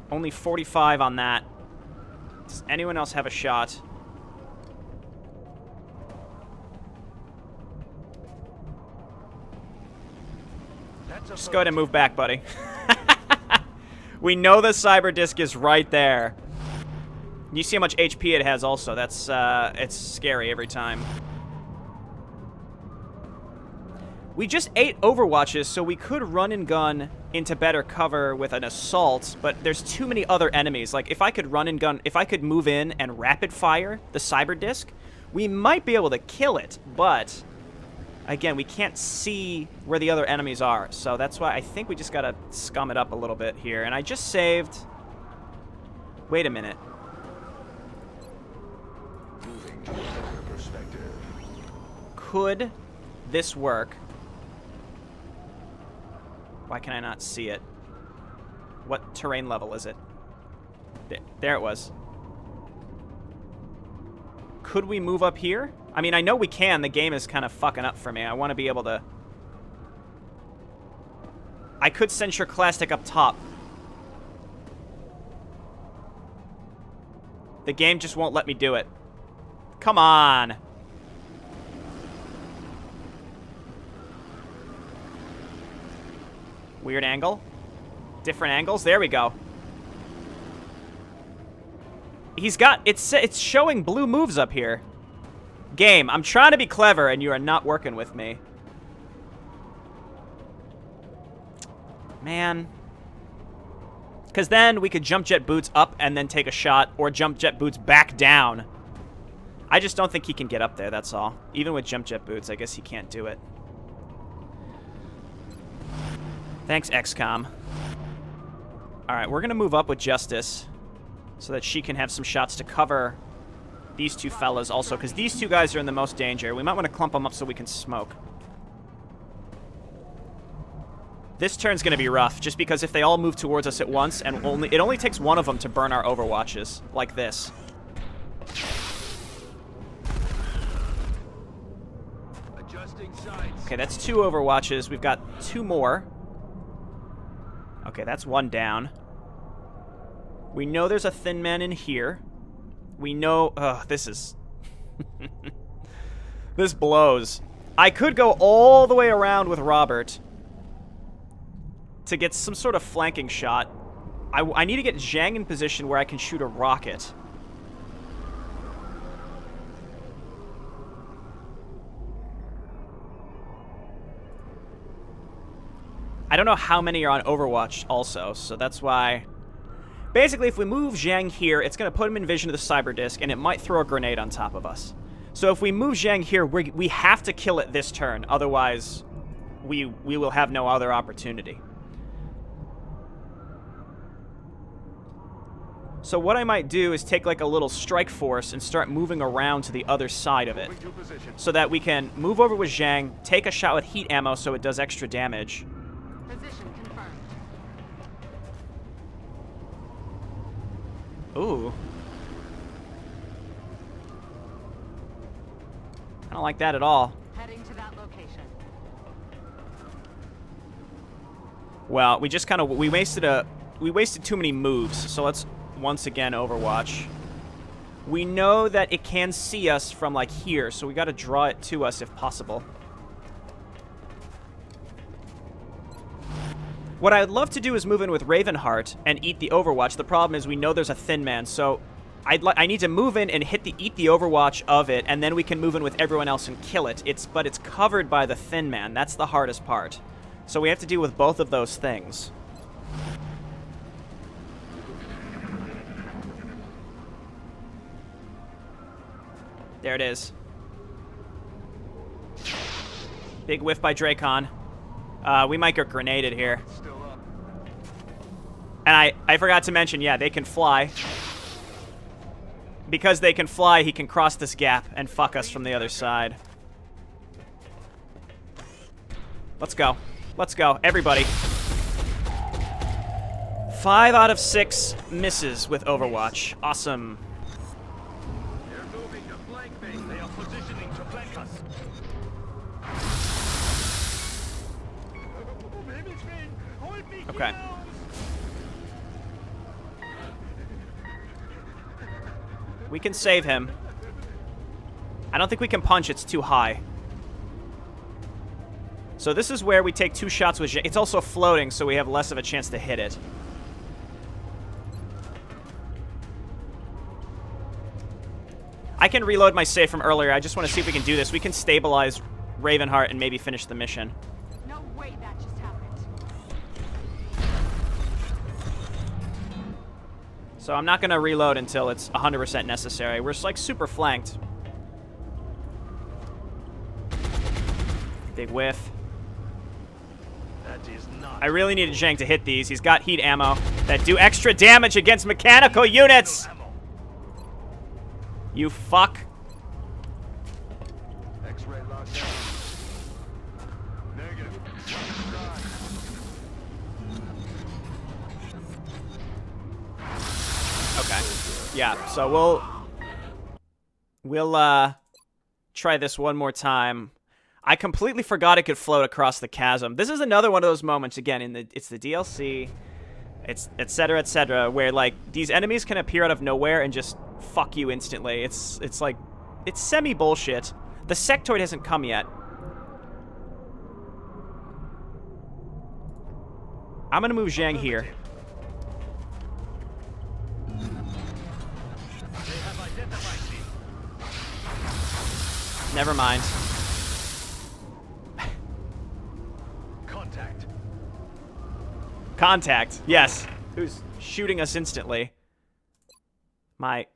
Only 45 on that. Does anyone else have a shot? Just go ahead and move back, buddy. We know the cyber disc is right there. You see how much HP it has also. That's, it's scary every time. We just ate Overwatches, so we could run and gun into better cover with an assault, but there's too many other enemies. Like, if I could run and gun, if I could move in and rapid fire the cyber disc, we might be able to kill it, but... Again, we can't see where the other enemies are, so that's why I think we just gotta scum it up a little bit here. And I just saved... Wait a minute. Moving to a better perspective. Could this work? Why can I not see it? What terrain level is it? There it was. Could we move up here? I mean, I know we can. The game is kind of fucking up for me. I want to be able to... I could send Classic up top. The game just won't let me do it. Come on. Weird angle. Different angles. There we go. He's got... It's showing blue moves up here. Game, I'm trying to be clever, and you are not working with me. Man. Because then we could jump jet boots up and then take a shot, or jump jet boots back down. I just don't think he can get up there, that's all. Even with jump jet boots, I guess he can't do it. Thanks, XCOM. Alright, we're going to move up with Justice so that she can have some shots to cover these two fellas also, because these two guys are in the most danger. We might want to clump them up so we can smoke. This turn's going to be rough, just because if they all move towards us at once, and it only takes one of them to burn our Overwatches, like this. Okay, that's 2 Overwatches. We've got 2 more. Okay, that's 1 down. We know there's a thin man in here. We know... Ugh, this is... This blows. I could go all the way around with Robert to get some sort of flanking shot. I need to get Zhang in position where I can shoot a rocket. I don't know how many are on Overwatch also, so that's why... Basically, if we move Zhang here, it's going to put him in vision of the cyber disc, and it might throw a grenade on top of us. So if we move Zhang here, we have to kill it this turn. Otherwise, we will have no other opportunity. So what I might do is take like a little strike force and start moving around to the other side of it, Moving to position. so that we can move over with Zhang, take a shot with heat ammo so it does extra damage. Position confirmed. Ooh. I don't like that at all. Heading to that location. Well, we just kind of we wasted too many moves. So let's once again Overwatch. We know that it can see us from like here, so we got to draw it to us if possible. What I'd love to do is move in with Ravenheart and eat the Overwatch. The problem is we know there's a Thin Man, so I need to move in and eat the Overwatch of it, and then we can move in with everyone else and kill it. But it's covered by the Thin Man. That's the hardest part. So we have to deal with both of those things. There it is. Big whiff by Dracon. We might get grenaded here. Still up. And I forgot to mention, yeah, they can fly. Because they can fly, he can cross this gap and fuck us from the other side. Let's go. Let's go. Everybody. 5 out of 6 misses with Overwatch. Awesome. They're moving to flank base. They are positioning to flank us. Okay. We can save him. I don't think we can punch. It's too high. So this is where we take 2 shots with... It's also floating, so we have less of a chance to hit it. I can reload my save from earlier. I just want to see if we can do this. We can stabilize Ravenheart and maybe finish the mission. No way that just happened. So I'm not going to reload until it's 100% necessary. We're like super flanked. Big whiff. That is not. I really needed Zhang to hit these. He's got heat ammo that do extra damage against mechanical units. Ammo. You fuck. X-ray locked down. Negative. Okay. Yeah, so we'll try this one more time. I completely forgot it could float across the chasm. This is another one of those moments, again, it's the DLC, it's et cetera, where, like, these enemies can appear out of nowhere and just fuck you instantly. It's like, it's semi-bullshit. The sectoid hasn't come yet. I'm gonna move Zhang here. They have identified me. Never mind. Contact. Contact, yes. Who's shooting us instantly? My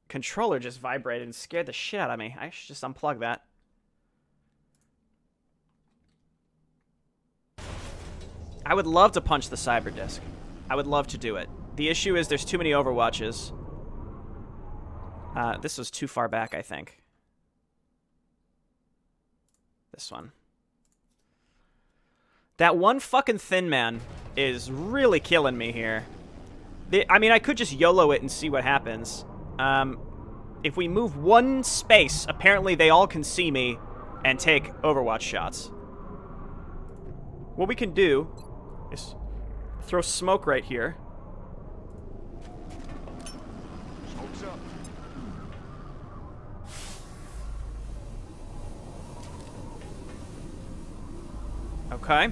controller just vibrated and scared the shit out of me. I should just unplug that. I would love to punch the cyber disc. I would love to do it. The issue is there's too many Overwatches. This was too far back, I think. This one. That one fucking Thin Man is really killing me here. I mean, I could just YOLO it and see what happens. If we move one space, apparently they all can see me and take Overwatch shots. What we can do is throw smoke right here. Smoke's up. Okay.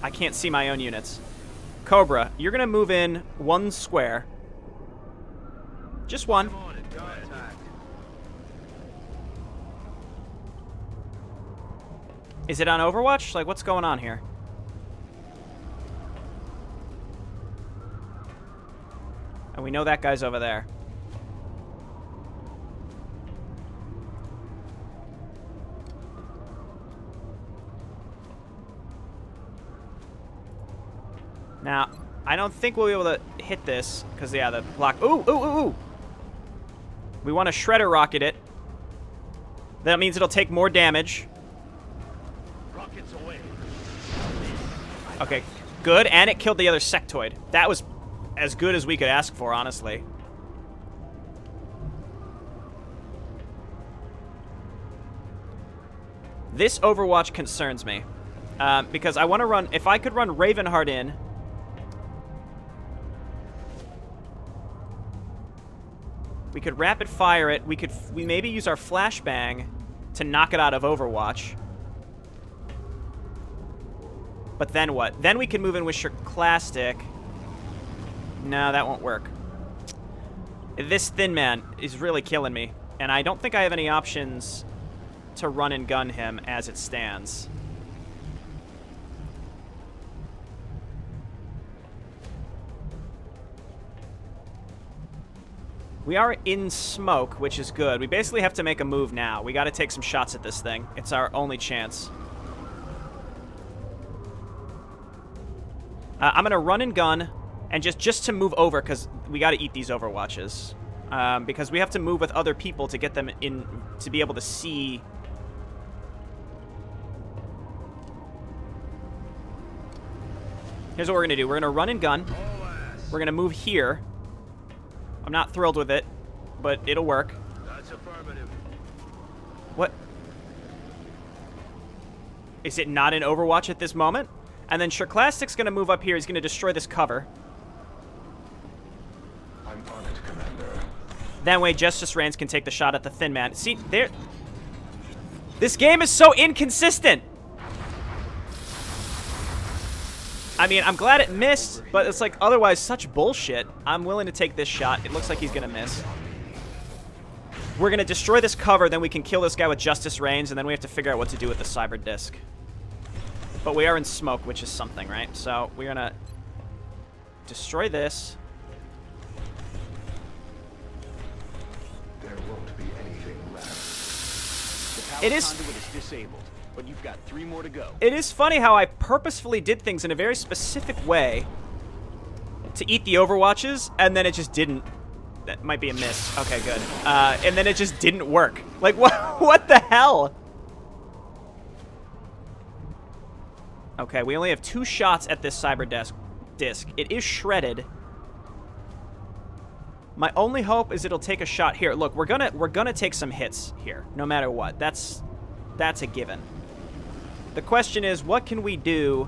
I can't see my own units. Cobra, you're gonna move in 1 square. Just 1. Come on and contact. Is it on Overwatch? Like, what's going on here? And we know that guy's over there. Now, I don't think we'll be able to hit this, because, yeah, the block... Ooh, ooh, ooh, ooh! We want to shredder rocket it. That means it'll take more damage. Rockets away. Okay, good, and it killed the other sectoid. That was as good as we could ask for, honestly. This Overwatch concerns me. Because I want to run... If I could run Ravenheart in... We could rapid fire it. We maybe use our flashbang to knock it out of Overwatch. But then what? Then we can move in with Shirklastic. No, that won't work. This Thin Man is really killing me. And I don't think I have any options to run and gun him as it stands. We are in smoke, which is good. We basically have to make a move now. We got to take some shots at this thing. It's our only chance. I'm going to run and gun, and just to move over, because we got to eat these Overwatches. Because we have to move with other people to get them in, to be able to see. Here's what we're going to do. We're going to run and gun. We're going to move here. I'm not thrilled with it, but it'll work. That's affirmative. What? Is it not in Overwatch at this moment? And then Shirklastic's going to move up here. He's going to destroy this cover. I'm on it, Commander. That way Justice Reigns can take the shot at the Thin Man. See, there... This game is so inconsistent! I mean, I'm glad it missed, but it's like otherwise such bullshit. I'm willing to take this shot. It looks like he's going to miss. We're going to destroy this cover, then we can kill this guy with Justice Reigns, and then we have to figure out what to do with the Cyber Disc. But we are in smoke, which is something, right? So we're going to destroy this. There won't be anything left. The power It is- conduit is disabled, but you've got 3 more to go. It is funny how I purposefully did things in a very specific way to eat the Overwatches, and then it just didn't. That might be a miss. Okay, good. And then it just didn't work. Like, what the hell? Okay, we only have 2 shots at this Cyber Disc. It is shredded. My only hope is it'll take a shot here. Look, we're gonna take some hits here, no matter what. That's a given. The question is, what can we do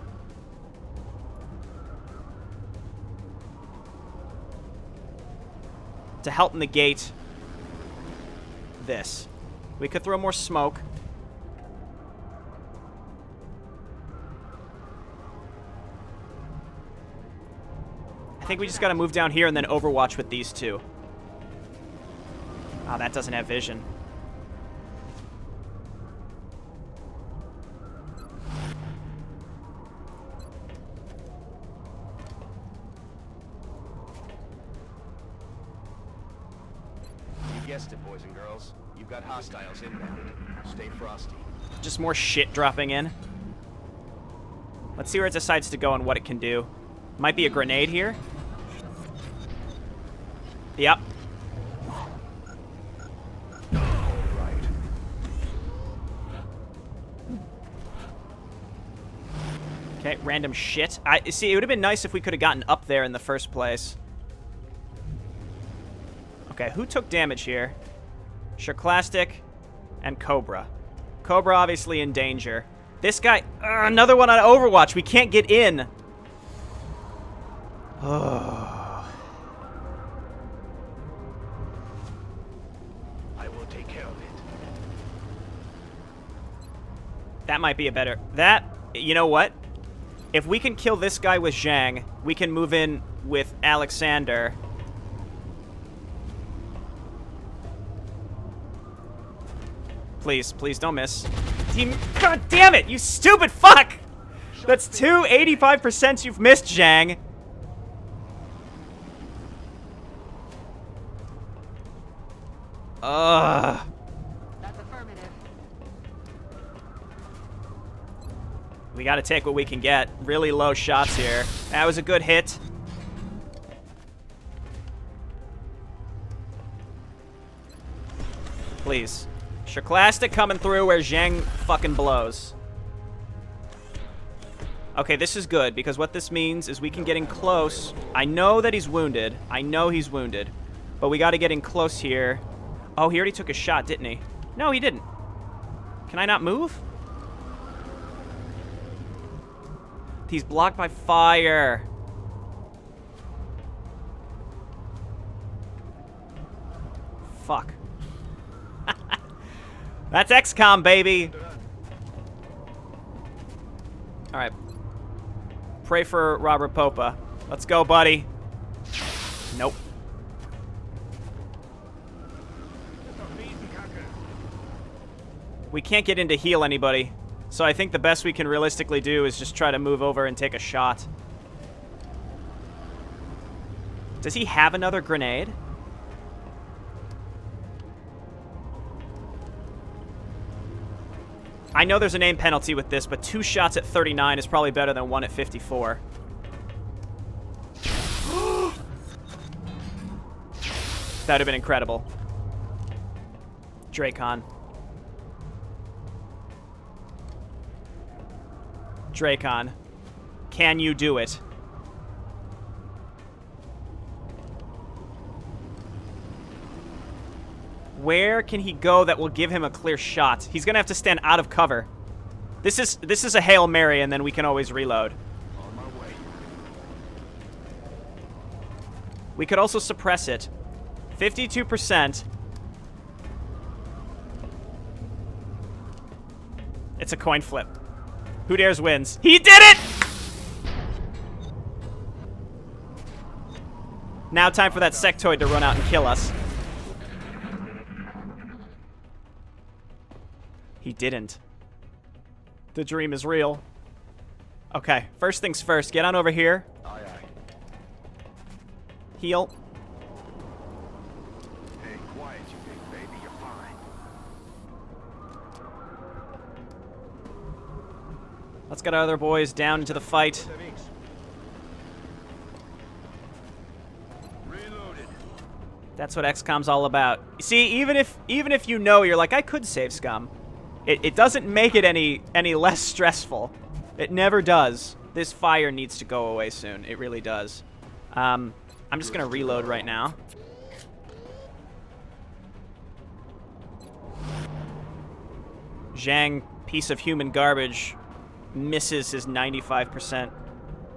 to help negate this? We could throw more smoke. I think we just gotta move down here and then Overwatch with these 2. Oh, that doesn't have vision. You guessed it, boys and girls. You've got hostiles inbound. Stay frosty. Just more shit dropping in. Let's see where it decides to go and what it can do. Might be a grenade here. Yep. Right. Okay, random shit. See, it would have been nice if we could have gotten up there in the first place. Okay, who took damage here? Shirklastic and Cobra. Cobra obviously in danger. This guy, another one on Overwatch. We can't get in. Oh. I will take care of it. That might be a better... That, you know what? If we can kill this guy with Zhang, we can move in with Alexander. Please, please don't miss. Team, God damn it, you stupid fuck! That's 2 85% you've missed, Zhang. Ugh. That's affirmative. We got to take what we can get. Really low shots here. That was a good hit. Please. Shirklastic coming through where Zhang fucking blows. Okay, this is good, because what this means is we can get in close. I know that he's wounded. I know he's wounded. But we got to get in close here. Oh, he already took a shot, didn't he? No, he didn't. Can I not move? He's blocked by fire. Fuck. That's XCOM, baby. All right. Pray for Robert Popa. Let's go, buddy. Nope. We can't get in to heal anybody. So I think the best we can realistically do is just try to move over and take a shot. Does he have another grenade? I know there's a name penalty with this, but 2 shots at 39 is probably better than 1 at 54. That would have been incredible. Dracon. Dracon. Can you do it? Where can he go that will give him a clear shot? He's gonna have to stand out of cover. This is a Hail Mary, and then we can always reload. On my way. We could also suppress it. 52%. It's a coin flip. Who dares wins? He did it! Now time for that sectoid to run out and kill us. He didn't. The dream is real. Okay, first things first. Get on over here. Aye, aye. Heal. Hey, quiet, you big baby. You're fine. Let's get our other boys down into the fight. Reloaded. That's what XCOM's all about. See, even if you know, you're like, I could save scum. It doesn't make it any less stressful. It never does. This fire needs to go away soon. It really does. I'm just gonna reload right now. Zhang, piece of human garbage, misses his 95%,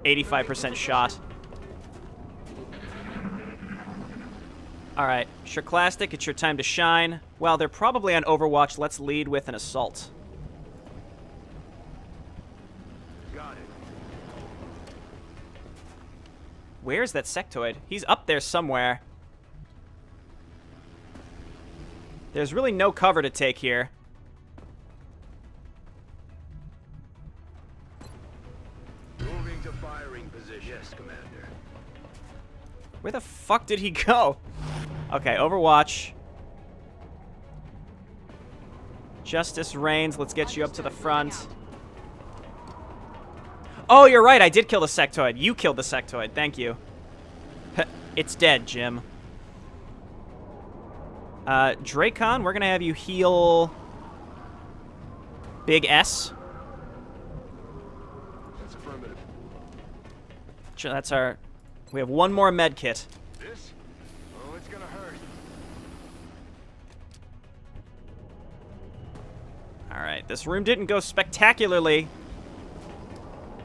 85% shot. Alright, Shirklastic, it's your time to shine. Well, they're probably on Overwatch. Let's lead with an assault. Got it. Where's that sectoid? He's up there somewhere. There's really no cover to take here. Moving to firing position. Yes, Commander. Where the fuck did he go? Okay, Overwatch. Justice reigns. Let's get you up to the front. Oh, you're right. I did kill the sectoid. You killed the sectoid. Thank you. It's dead, Jim. Dracon, we're going to have you heal Big S. That's affirmative. Sure, that's our... We have one more med kit. This? Oh, it's gonna hurt. Alright, this room didn't go spectacularly.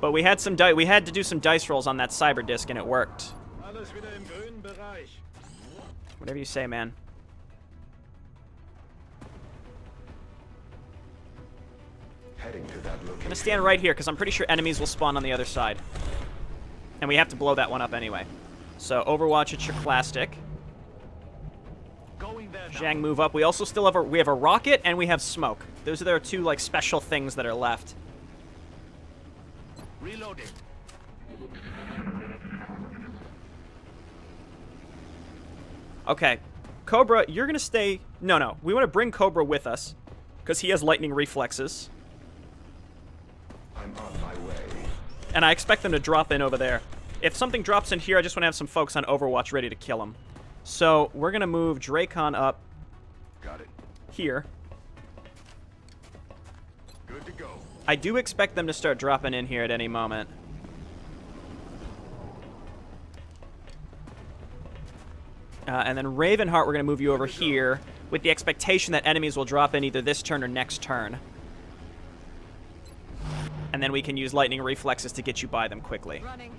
But we had some we had to do some dice rolls on that cyber disc and it worked. Alles wieder im grünen Bereich. Whatever you say, man. Heading to that I'm location. gonna stand right here because I'm pretty sure enemies will spawn on the other side. And we have to blow that one up anyway. So Overwatch at Shirklastic. Going there now. Zhang, move up. We also still have we have a rocket and we have smoke. Those are their two like special things that are left. Reloading. Okay. Cobra, you're gonna stay... No. We want to bring Cobra with us because he has lightning reflexes. I'm on my way. And I expect them to drop in over there. If something drops in here, I just want to have some folks on Overwatch ready to kill them. So we're going to move Dracon up Got it. here. Good to go. I do expect them to start dropping in here at any moment. And then Ravenheart, we're going to move you over here with the expectation that enemies will drop in either this turn or next turn. And then we can use lightning reflexes to get you by them quickly. Running.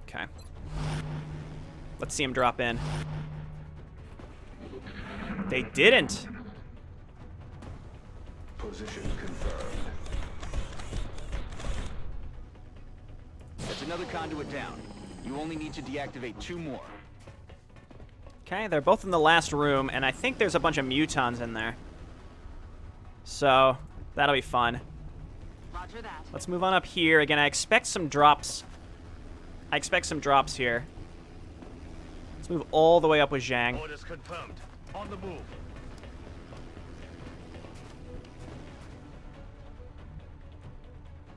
Okay. Let's see him drop in. They didn't. Position confirmed. That's another conduit down. You only need to deactivate 2 more. Okay, they're both in the last room, and I think there's a bunch of mutons in there. So, that'll be fun. Roger that. Let's move on up here. Again, I expect some drops. I expect some drops here. Let's move all the way up with Zhang. Orders confirmed. On the move.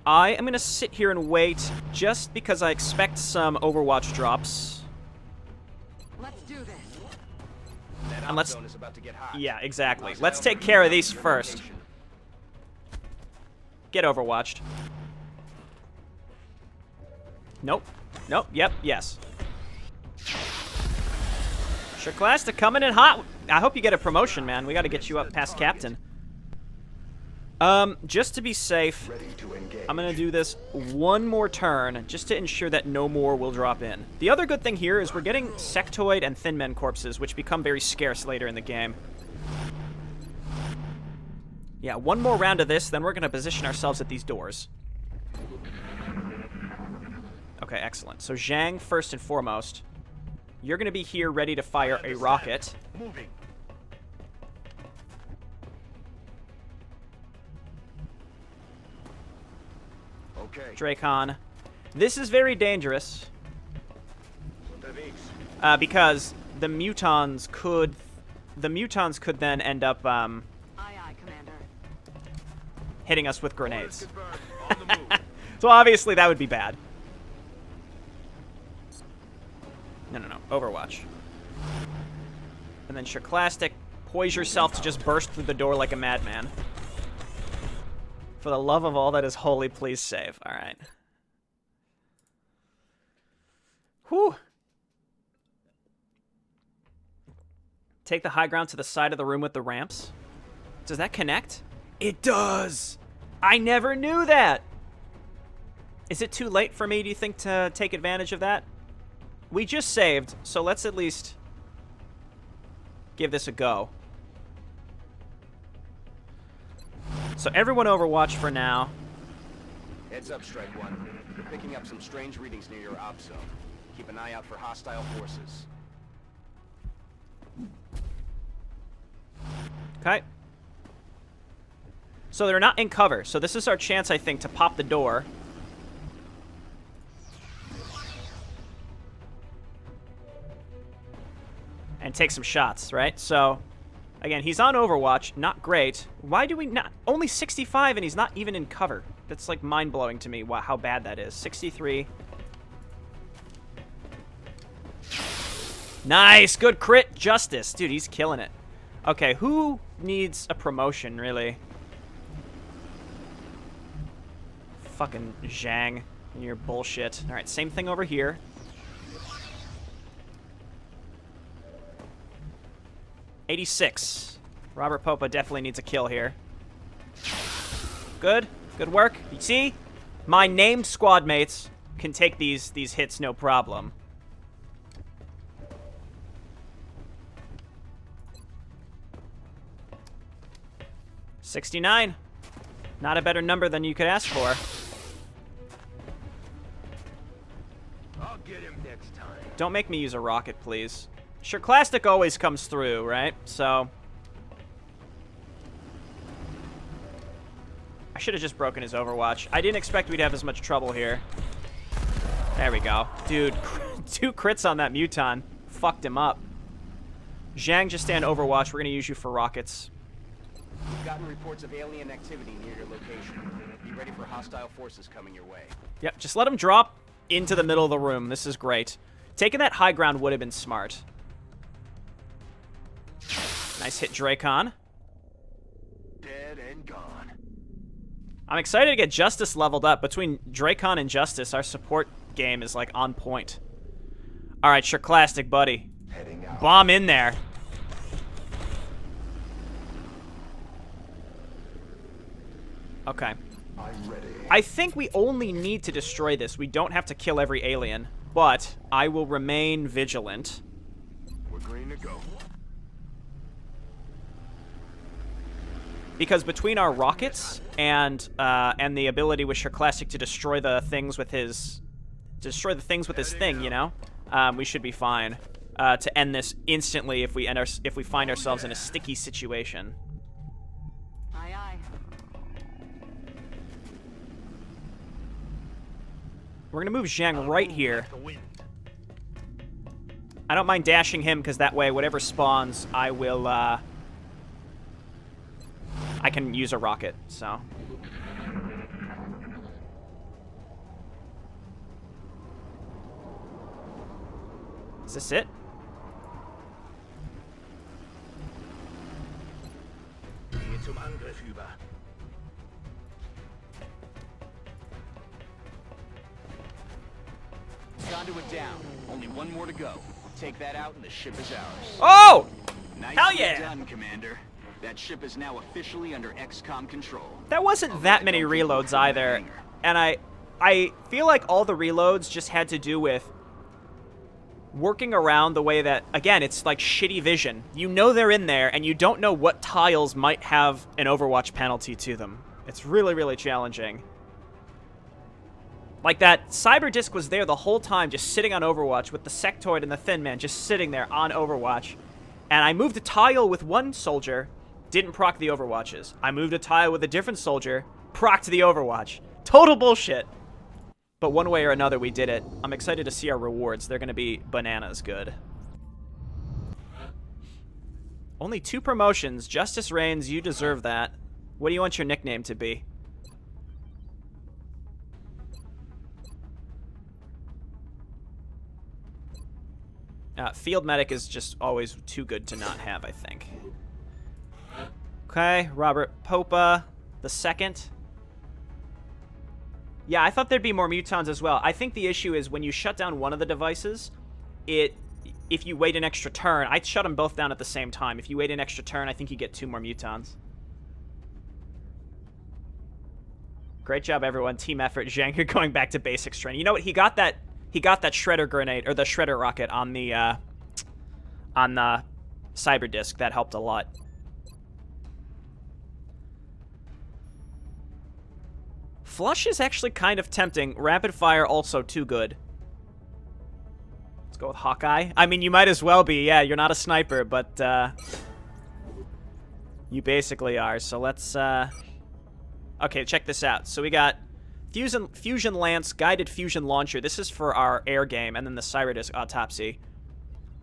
I am going to sit here and wait just because I expect some Overwatch drops. Let's do this. That And op let's- zone is about to get hot. Yeah, exactly. Hostile Let's take movement care of on these your first. location. Get Overwatched. Nope. Nope. Yep. Yes. Shurclasta coming in hot. I hope you get a promotion, man. We got to get you up past captain. Just to be safe, Ready to engage. I'm going to do this one more turn just to ensure that no more will drop in. The other good thing here is we're getting sectoid and thin men corpses, which become very scarce later in the game. Yeah, one more round of this, then we're going to position ourselves at these doors. Okay, excellent. So Zhang, first and foremost. You're going to be here ready to fire a rocket. Moving. Okay. Dracon. This is very dangerous Unterwegs. because the mutons could then end up Aye, aye, Commander. hitting us with Orders grenades. confirmed. On the move. So obviously that would be bad. No. Overwatch. And then Shurclastic, poise yourself to just burst through the door like a madman. For the love of all that is holy, please save. All right. Whew. Take the high ground to the side of the room with the ramps. Does that connect? It does! I never knew that! Is it too late for me, do you think, to take advantage of that? We just saved, so let's at least give this a go. So everyone Overwatch for now. Heads up, Strike One. You're picking up some strange readings near your op zone. Keep an eye out for hostile forces. Okay. So they're not in cover, so this is our chance, I think, to pop the door. And take some shots, right? So, again, he's on Overwatch. Not great. Why do we not... Only 65 and he's not even in cover. That's, like, mind-blowing to me how bad that is. 63. Nice! Good crit justice. Dude, he's killing it. Okay, who needs a promotion, really? Fucking Zhang and your bullshit. Alright, same thing over here. $86. Robert Popa definitely needs a kill here. Good. Good work. You see? My named squad mates can take these hits no problem. $69. Not a better number than you could ask for. I'll get him next time. Don't make me use a rocket, please. Shurclastic always comes through, right? So... I should have just broken his Overwatch. I didn't expect we'd have as much trouble here. There we go. Dude, 2 crits on that Muton. Fucked him up. Zhang, just stand Overwatch. We're going to use you for rockets. We've gotten reports of alien activity near your location. Be ready for hostile forces coming your way. Yep, just let them drop into the middle of the room. This is great. Taking that high ground would have been smart. Nice hit, Dracon. Dead and gone. I'm excited to get Justice leveled up. Between Dracon and Justice, our support game is, like, on point. Alright, Shurclastic, buddy. Heading out. Bomb in there. Okay. I'm ready. I think we only need to destroy this. We don't have to kill every alien. But I will remain vigilant. We're green to go. Because between our rockets and the ability with Shurclastic to destroy the things with his thing, you know, we should be fine to end this instantly if we find ourselves in a sticky situation. Aye, aye. We're gonna move Zhang right here. Like the wind. I don't mind dashing him because that way, whatever spawns, I will. I can use a rocket. So. Is this it? Gehe zum Angriff über. Conduit down. Only one more to go. Take that out and the ship is ours. Oh! Nicely Hell yeah! done, Commander. That ship is now officially under XCOM control. That wasn't that many reloads either, and I feel like all the reloads just had to do with working around the way that, again, it's like shitty vision. You know they're in there, and you don't know what tiles might have an Overwatch penalty to them. It's really, really challenging. Like that cyber disc was there the whole time, just sitting on Overwatch with the sectoid and the Thin Man just sitting there on Overwatch. And I moved a tile with one soldier, didn't proc the Overwatches. I moved a tile with a different soldier, procced the Overwatch. Total bullshit. But one way or another, we did it. I'm excited to see our rewards. They're going to be bananas good. Only 2 promotions. Justice reigns. You deserve that. What do you want your nickname to be? Field Medic is just always too good to not have, I think. Okay, Robert Popa the second. Yeah, I thought there'd be more mutons as well. I think the issue is when you shut down one of the devices, if you wait an extra turn, I shut them both down at the same time. If you wait an extra turn, I think you get 2 more mutons. Great job, everyone. Team effort. Zhang, you're going back to basics training. You know what? He got that shredder grenade, or the shredder rocket on the cyber disc. That helped a lot. Flush is actually kind of tempting. Rapid fire also too good. Let's go with Hawkeye. I mean, you might as well be. Yeah, you're not a sniper, but you basically are. So let's okay, check this out. So we got Fusion Lance, Guided Fusion Launcher. This is for our air game, and then the Cyber-Disc Autopsy.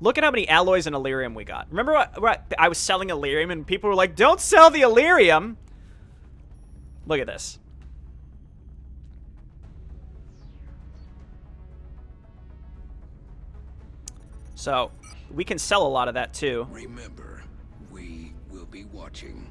Look at how many alloys and Illyrium we got. Remember what I was selling Illyrium, and people were like, don't sell the Illyrium! Look at this. So, we can sell a lot of that, too. Remember, we will be watching.